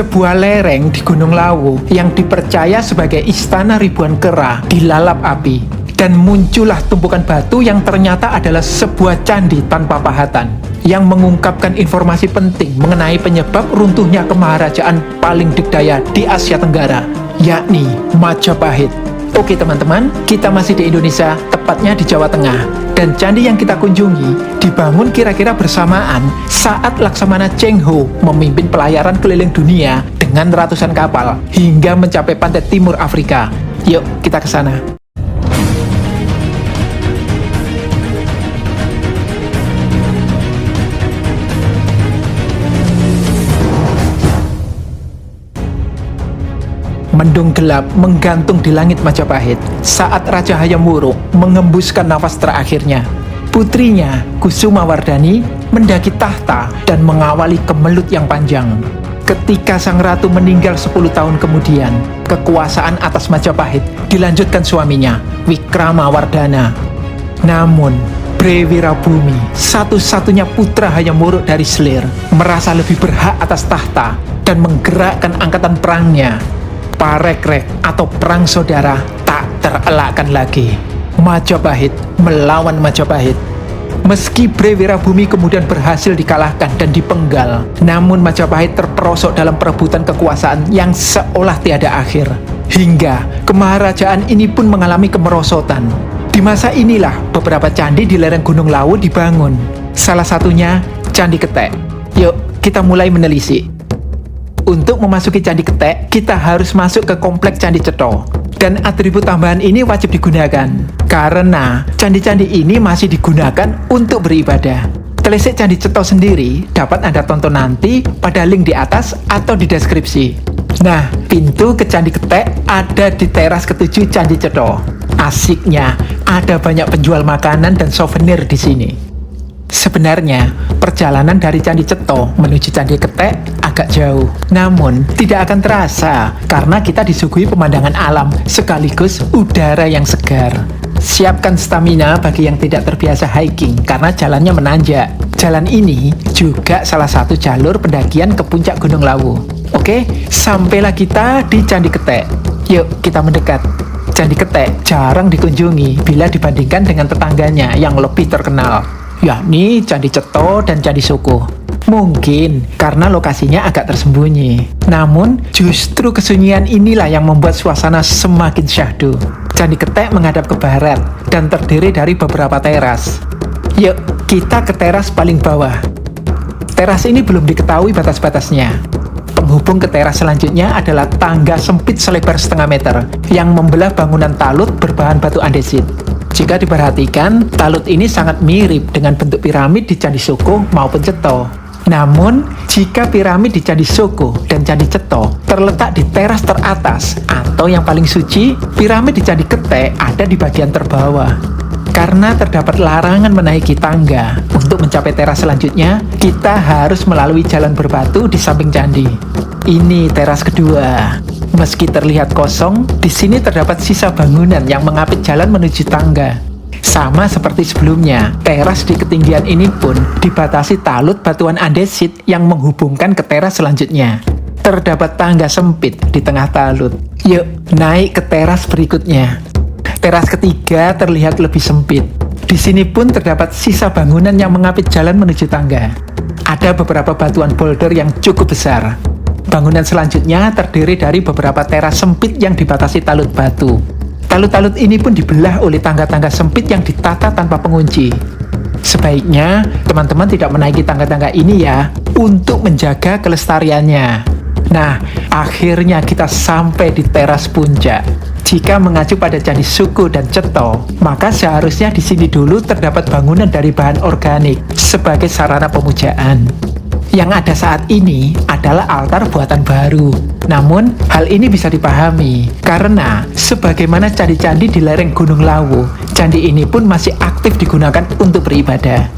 sebuah lereng di Gunung Lawu yang dipercaya sebagai istana ribuan kera dilalap api, dan muncullah tumpukan batu yang ternyata adalah sebuah candi tanpa pahatan yang mengungkapkan informasi penting mengenai penyebab runtuhnya kemaharajaan paling dikdaya di Asia Tenggara, yakni Majapahit. Oke teman-teman, kita masih di Indonesia, tepatnya di Jawa Tengah. Dan candi yang kita kunjungi dibangun kira-kira bersamaan saat Laksamana Cheng Ho memimpin pelayaran keliling dunia dengan ratusan kapal hingga mencapai pantai timur Afrika. Yuk, kita ke sana. Mendung gelap menggantung di langit Majapahit saat Raja Hayam Wuruk mengembuskan nafas terakhirnya. Putrinya, Kusuma Wardani, mendaki tahta dan mengawali kemelut yang panjang. Ketika sang ratu meninggal 10 tahun kemudian, kekuasaan atas Majapahit dilanjutkan suaminya, Wikrama Wardana. Namun, Bre Wirabumi, satu-satunya putra Hayam Wuruk dari Selir, merasa lebih berhak atas tahta dan menggerakkan angkatan perangnya. Parekrek atau perang saudara tak terelakkan lagi. Majapahit melawan Majapahit. Meski Bre Wirabumi kemudian berhasil dikalahkan dan dipenggal, namun Majapahit terperosok dalam perebutan kekuasaan yang seolah tiada akhir. Hingga kemaharajaan ini pun mengalami kemerosotan. Di masa inilah beberapa candi di lereng Gunung Lawu dibangun. Salah satunya Candi Ketek. Yuk, kita mulai menelisik. Untuk memasuki Candi Ketek, kita harus masuk ke kompleks Candi Cetha. Dan atribut tambahan ini wajib digunakan, karena candi-candi ini masih digunakan untuk beribadah. Telisik Candi Cetha sendiri dapat Anda tonton nanti pada link di atas atau di deskripsi. Nah, pintu ke Candi Ketek ada di teras ketujuh Candi Cetha. Asiknya, ada banyak penjual makanan dan souvenir di sini. Sebenarnya, perjalanan dari Candi Cetha menuju Candi Ketek agak jauh. Namun, tidak akan terasa karena kita disuguhi pemandangan alam sekaligus udara yang segar. Siapkan stamina bagi yang tidak terbiasa hiking karena jalannya menanjak. Jalan ini juga salah satu jalur pendakian ke puncak Gunung Lawu. Oke, sampailah kita di Candi Ketek. Yuk, kita mendekat. Candi Ketek jarang dikunjungi bila dibandingkan dengan tetangganya yang lebih terkenal, yakni Candi Cetha dan Candi Soko. Mungkin karena lokasinya agak tersembunyi. Namun, justru kesunyian inilah yang membuat suasana semakin syahdu. Candi Ketek menghadap ke barat dan terdiri dari beberapa teras. Yuk, kita ke teras paling bawah. Teras ini belum diketahui batas-batasnya. Penghubung ke teras selanjutnya adalah tangga sempit selebar setengah meter yang membelah bangunan talut berbahan batu andesit. Jika diperhatikan, talut ini sangat mirip dengan bentuk piramid di Candi Soko maupun Cetha. Namun, jika piramid di Candi Soko dan Candi Cetha terletak di teras teratas atau yang paling suci, piramid di Candi Ketek ada di bagian terbawah. Karena terdapat larangan menaiki tangga untuk mencapai teras selanjutnya, kita harus melalui jalan berbatu di samping candi. Ini teras kedua. Meski terlihat kosong, di sini terdapat sisa bangunan yang mengapit jalan menuju tangga. Sama seperti sebelumnya, teras di ketinggian ini pun dibatasi talut batuan andesit yang menghubungkan ke teras selanjutnya. Terdapat tangga sempit di tengah talut. Yuk, naik ke teras berikutnya. Teras ketiga terlihat lebih sempit. Di sini pun terdapat sisa bangunan yang mengapit jalan menuju tangga. Ada beberapa batuan boulder yang cukup besar. Bangunan selanjutnya terdiri dari beberapa teras sempit yang dibatasi talut batu. Talut-talut ini pun dibelah oleh tangga-tangga sempit yang ditata tanpa pengunci. Sebaiknya teman-teman tidak menaiki tangga-tangga ini ya, untuk menjaga kelestariannya. Nah, akhirnya kita sampai di teras puncak. Jika mengacu pada Candi Soko dan Cetha, maka seharusnya di sini dulu terdapat bangunan dari bahan organik sebagai sarana pemujaan. Yang ada saat ini adalah altar buatan baru. Namun, hal ini bisa dipahami karena sebagaimana candi-candi di lereng Gunung Lawu, candi ini pun masih aktif digunakan untuk beribadah.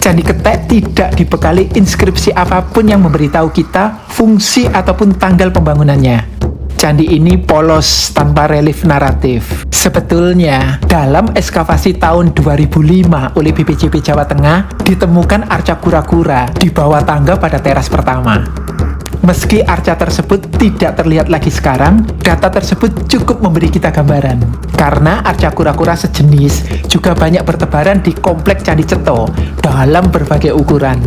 Candi Ketek tidak dibekali inskripsi apapun yang memberitahu kita fungsi ataupun tanggal pembangunannya. Candi ini polos tanpa relief naratif. Sebetulnya, dalam ekskavasi tahun 2005 oleh BPJB Jawa Tengah, ditemukan arca kura-kura di bawah tangga pada teras pertama. Meski arca tersebut tidak terlihat lagi sekarang, data tersebut cukup memberi kita gambaran. Karena arca kura-kura sejenis juga banyak bertebaran di komplek Candi Cetho dalam berbagai ukuran.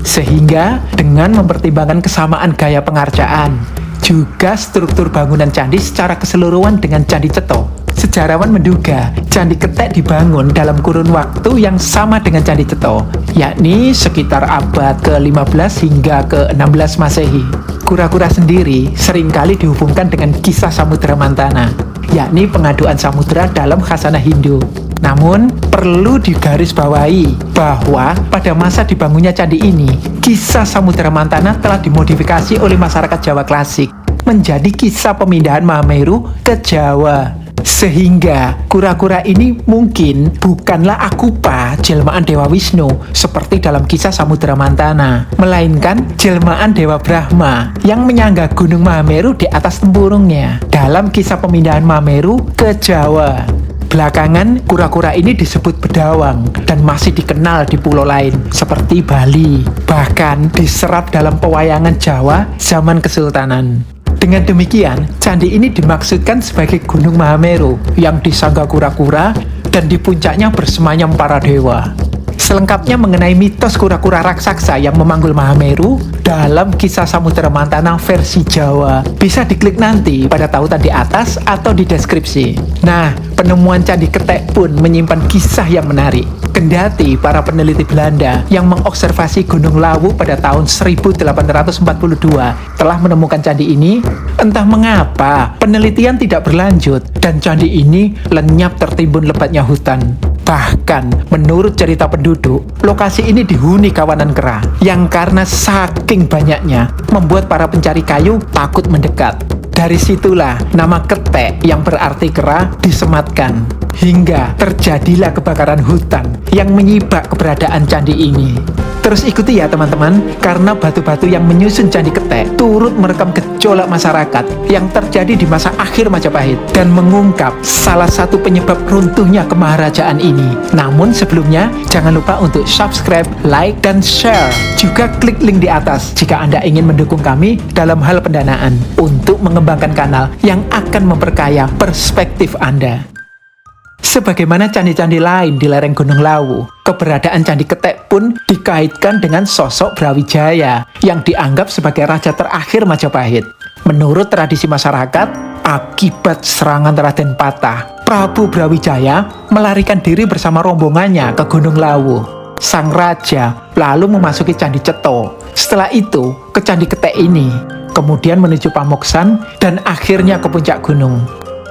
Sehingga dengan mempertimbangkan kesamaan gaya pengarcaan, juga struktur bangunan candi secara keseluruhan dengan Candi Cetho, sejarawan menduga Candi Ketek dibangun dalam kurun waktu yang sama dengan Candi Cetho, yakni sekitar abad ke-15 hingga ke-16 Masehi. Kura-kura sendiri seringkali dihubungkan dengan kisah Samudra Mantana, yakni pengaduan samudra dalam khasanah Hindu. Namun, perlu digarisbawahi bahwa pada masa dibangunnya candi ini, kisah Samudra Mantana telah dimodifikasi oleh masyarakat Jawa klasik menjadi kisah pemindahan Mahameru ke Jawa. Sehingga kura-kura ini mungkin bukanlah akupa jelmaan Dewa Wisnu seperti dalam kisah Samudra Mantana, melainkan jelmaan Dewa Brahma yang menyangga Gunung Mahameru di atas tempurungnya dalam kisah pemindahan Mahameru ke Jawa. Belakangan, kura-kura ini disebut bedawang dan masih dikenal di pulau lain seperti Bali, bahkan diserap dalam pewayangan Jawa zaman Kesultanan. Dengan demikian, candi ini dimaksudkan sebagai Gunung Mahameru yang disangga kura-kura dan di puncaknya bersemayam para dewa. Selengkapnya mengenai mitos kura-kura raksasa yang memanggul Mahameru dalam kisah Samudra Mantana versi Jawa bisa diklik nanti pada tautan di atas atau di deskripsi. Nah, penemuan Candi Ketek pun menyimpan kisah yang menarik. Kendati para peneliti Belanda yang mengobservasi Gunung Lawu pada tahun 1842 telah menemukan candi ini, entah mengapa penelitian tidak berlanjut dan candi ini lenyap tertimbun lebatnya hutan. Bahkan, menurut cerita penduduk, lokasi ini dihuni kawanan kera yang karena saking banyaknya membuat para pencari kayu takut mendekat. Dari situlah nama Ketek yang berarti kera disematkan. Hingga terjadilah kebakaran hutan yang menyibak keberadaan candi ini. Terus ikuti ya teman-teman, karena batu-batu yang menyusun Candi Ketek turut merekam gejolak masyarakat yang terjadi di masa akhir Majapahit dan mengungkap salah satu penyebab runtuhnya kemaharajaan ini. Namun sebelumnya, jangan lupa untuk subscribe, like, dan share. Juga klik link di atas jika Anda ingin mendukung kami dalam hal pendanaan untuk mengembangkan kanal yang akan memperkaya perspektif Anda. Sebagaimana candi-candi lain di lereng Gunung Lawu, keberadaan Candi Ketek pun dikaitkan dengan sosok Brawijaya yang dianggap sebagai raja terakhir Majapahit. Menurut tradisi masyarakat, akibat serangan Raden Patah, Prabu Brawijaya melarikan diri bersama rombongannya ke Gunung Lawu. Sang raja lalu memasuki Candi Cetho. Setelah itu, ke Candi Ketek ini, kemudian menuju Pamoksan dan akhirnya ke puncak gunung.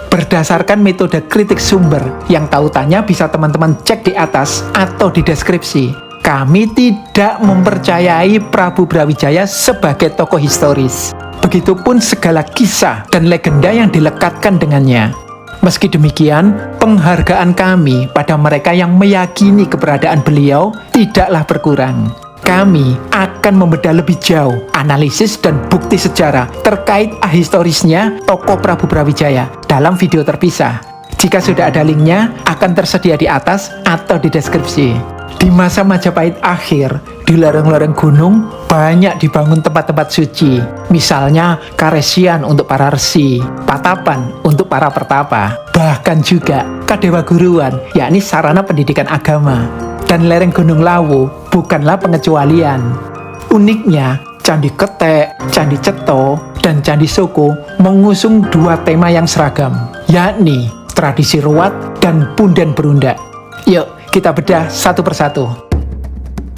Berdasarkan metode kritik sumber yang tautannya bisa teman-teman cek di atas atau di deskripsi, kami tidak mempercayai Prabu Brawijaya sebagai tokoh historis. Begitupun segala kisah dan legenda yang dilekatkan dengannya. Meski demikian, penghargaan kami pada mereka yang meyakini keberadaan beliau tidaklah berkurang. Kami akan membedah lebih jauh analisis dan bukti sejarah terkait ahistorisnya tokoh Prabu Brawijaya dalam video terpisah. Jika sudah ada linknya, akan tersedia di atas atau di deskripsi. Di masa Majapahit akhir, di lereng-lereng gunung banyak dibangun tempat-tempat suci. Misalnya Karesian untuk para resi, Patapan untuk para pertapa, bahkan juga Kadewa Guruan, yakni sarana pendidikan agama. Dan lereng Gunung Lawu bukanlah pengecualian. Uniknya, Candi Ketek, Candi Cetho, dan Candi Soko mengusung dua tema yang seragam, yakni tradisi ruat dan punden berundak. Yuk, kita bedah satu persatu.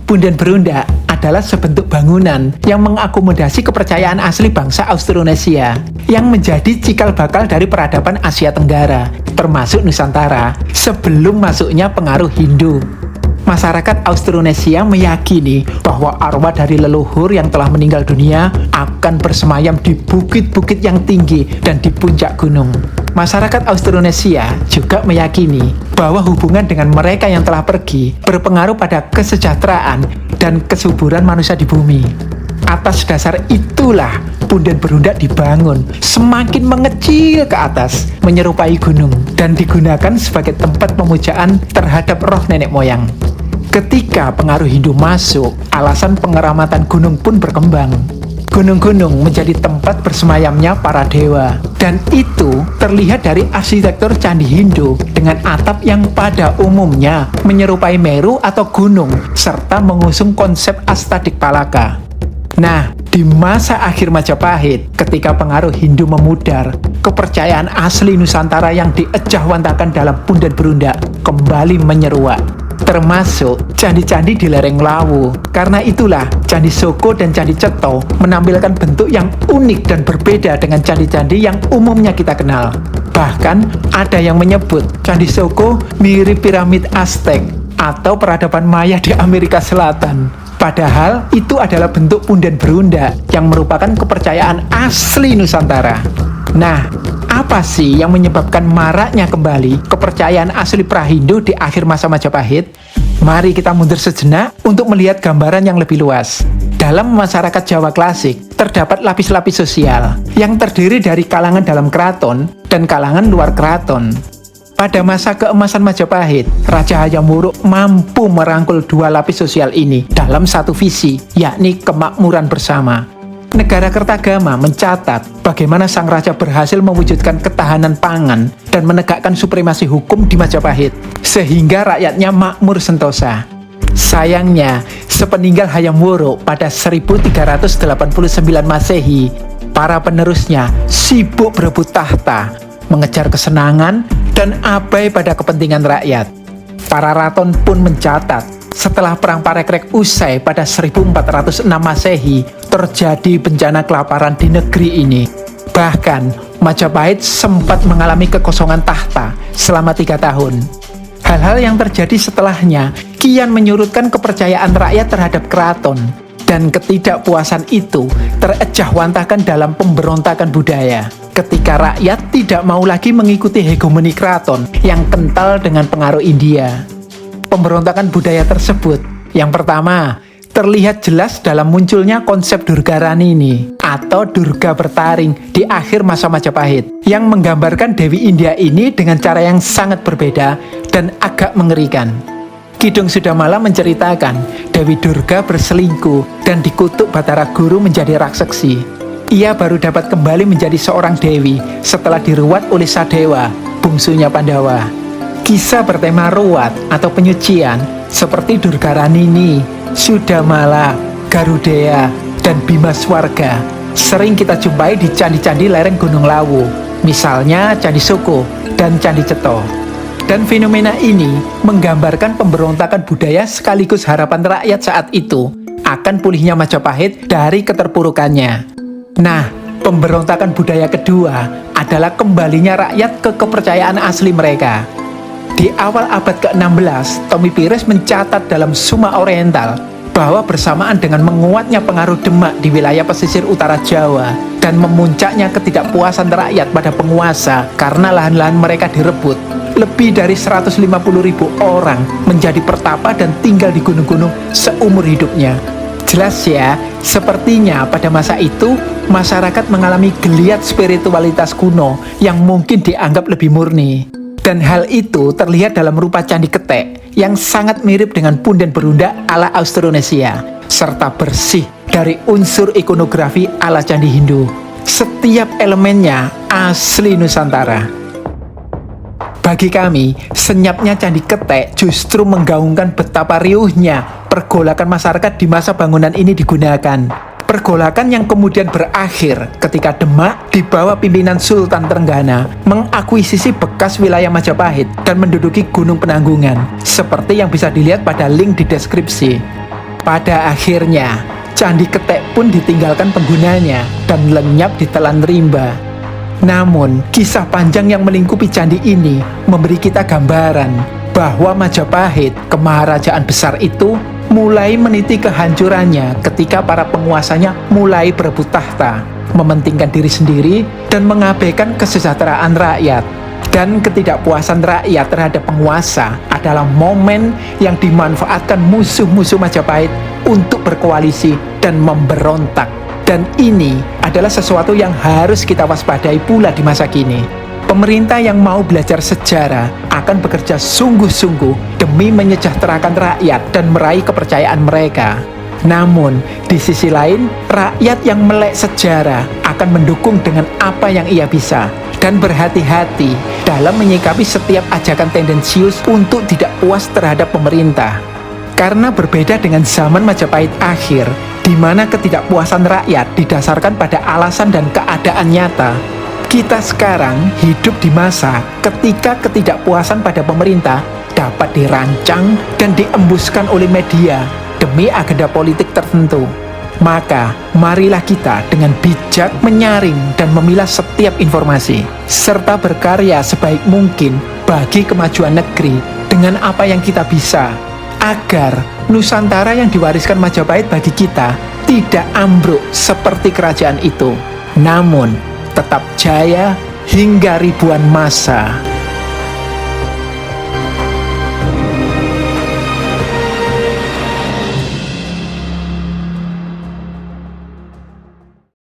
Punden berundak adalah sebentuk bangunan yang mengakomodasi kepercayaan asli bangsa Austronesia yang menjadi cikal bakal dari peradaban Asia Tenggara, termasuk Nusantara, sebelum masuknya pengaruh Hindu. Masyarakat Austronesia meyakini bahwa arwah dari leluhur yang telah meninggal dunia akan bersemayam di bukit-bukit yang tinggi dan di puncak gunung. Masyarakat Austronesia juga meyakini bahwa hubungan dengan mereka yang telah pergi berpengaruh pada kesejahteraan dan kesuburan manusia di bumi. Atas dasar itulah punden berundak dibangun semakin mengecil ke atas, menyerupai gunung, dan digunakan sebagai tempat pemujaan terhadap roh nenek moyang. Ketika pengaruh Hindu masuk, alasan pengeramatan gunung pun berkembang. gunung-gunung menjadi tempat bersemayamnya para dewa. Dan itu terlihat dari arsitektur Candi Hindu dengan atap yang pada umumnya menyerupai Meru atau gunung, serta mengusung konsep Astadikpalaka. Nah, di masa akhir Majapahit, ketika pengaruh Hindu memudar, kepercayaan asli Nusantara yang diejawantahkan dalam Punden Berunda kembali menyeruak, termasuk candi-candi di lereng Lawu. Karena itulah Candi Soko dan Candi Ceto menampilkan bentuk yang unik dan berbeda dengan candi-candi yang umumnya kita kenal. Bahkan ada yang menyebut Candi Soko mirip piramid Aztec atau peradaban Maya di Amerika Selatan. Padahal itu adalah bentuk Punden Berunda yang merupakan kepercayaan asli Nusantara. Nah, apa sih yang menyebabkan maraknya kembali kepercayaan asli Prahindu di akhir masa Majapahit? Mari kita mundur sejenak untuk melihat gambaran yang lebih luas. Dalam masyarakat Jawa klasik, terdapat lapis-lapis sosial yang terdiri dari kalangan dalam keraton dan kalangan luar keraton. Pada masa keemasan Majapahit, Raja Hayam Wuruk mampu merangkul dua lapis sosial ini dalam satu visi, yakni kemakmuran bersama. Negara Kertagama mencatat bagaimana sang raja berhasil mewujudkan ketahanan pangan dan menegakkan supremasi hukum di Majapahit, sehingga rakyatnya makmur sentosa. Sayangnya, sepeninggal Hayam Wuruk pada 1389 Masehi, para penerusnya sibuk berebut tahta, mengejar kesenangan, dan abai pada kepentingan rakyat. Para raton pun mencatat, setelah Perang Parekrek usai pada 1406 Masehi, terjadi bencana kelaparan di negeri ini. Bahkan, Majapahit sempat mengalami kekosongan tahta selama 3 tahun. Hal-hal yang terjadi setelahnya kian menyurutkan kepercayaan rakyat terhadap keraton, dan ketidakpuasan itu terejawantahkan dalam pemberontakan budaya. Ketika rakyat tidak mau lagi mengikuti hegemoni keraton yang kental dengan pengaruh India. Pemberontakan budaya tersebut, yang pertama, terlihat jelas dalam munculnya konsep Durga Ranini atau Durga bertaring di akhir masa Majapahit, yang menggambarkan Dewi India ini dengan cara yang sangat berbeda dan agak mengerikan. Kidung Sudamala menceritakan Dewi Durga berselingkuh dan dikutuk Batara Guru menjadi raksesi. Ia baru dapat kembali menjadi seorang dewi setelah diruat oleh Sadewa, bungsunya Pandawa. Kisah bertema ruat atau penyucian seperti Durga Ranini, Sudamala, Garudea, dan Bimaswarga sering kita jumpai di candi-candi lereng Gunung Lawu, misalnya Candi Soko dan Candi Ceto. Dan fenomena ini menggambarkan pemberontakan budaya sekaligus harapan rakyat saat itu akan pulihnya Majapahit dari keterpurukannya. Nah, pemberontakan budaya kedua adalah kembalinya rakyat ke kepercayaan asli mereka. Di awal abad ke-16, Tommy Pires mencatat dalam Suma Oriental bahwa bersamaan dengan menguatnya pengaruh Demak di wilayah pesisir utara Jawa dan memuncaknya ketidakpuasan rakyat pada penguasa karena lahan-lahan mereka direbut, lebih dari 150.000 orang menjadi pertapa dan tinggal di gunung-gunung seumur hidupnya. Jelas ya, sepertinya pada masa itu masyarakat mengalami geliat spiritualitas kuno yang mungkin dianggap lebih murni. Dan hal itu terlihat dalam rupa Candi Ketek yang sangat mirip dengan Punden Berunda ala Austronesia, serta bersih dari unsur ikonografi ala Candi Hindu. Setiap elemennya asli Nusantara. Bagi kami, senyapnya Candi Ketek justru menggaungkan betapa riuhnya pergolakan masyarakat di masa bangunan ini digunakan. Pergolakan yang kemudian berakhir ketika Demak di bawah pimpinan Sultan Trenggana mengakuisisi bekas wilayah Majapahit dan menduduki Gunung Penanggungan, seperti yang bisa dilihat pada link di deskripsi. Pada akhirnya, Candi Ketek pun ditinggalkan penggunanya dan lenyap ditelan rimba. Namun, kisah panjang yang melingkupi candi ini memberi kita gambaran bahwa Majapahit, kemaharajaan besar itu, mulai meniti kehancurannya ketika para penguasanya mulai berebut tahta, mementingkan diri sendiri, dan mengabaikan kesejahteraan rakyat. Dan ketidakpuasan rakyat terhadap penguasa adalah momen yang dimanfaatkan musuh-musuh Majapahit untuk berkoalisi dan memberontak. Dan ini adalah sesuatu yang harus kita waspadai pula di masa kini. Pemerintah yang mau belajar sejarah akan bekerja sungguh-sungguh demi menyejahterakan rakyat dan meraih kepercayaan mereka. Namun, di sisi lain, rakyat yang melek sejarah akan mendukung dengan apa yang ia bisa dan berhati-hati dalam menyikapi setiap ajakan tendensius untuk tidak puas terhadap pemerintah. Karena berbeda dengan zaman Majapahit akhir, di mana ketidakpuasan rakyat didasarkan pada alasan dan keadaan nyata, kita sekarang hidup di masa ketika ketidakpuasan pada pemerintah dapat dirancang dan diembuskan oleh media demi agenda politik tertentu. Maka, marilah kita dengan bijak menyaring dan memilah setiap informasi, serta berkarya sebaik mungkin bagi kemajuan negeri dengan apa yang kita bisa, agar Nusantara yang diwariskan Majapahit bagi kita tidak ambruk seperti kerajaan itu, namun tetap jaya hingga ribuan masa.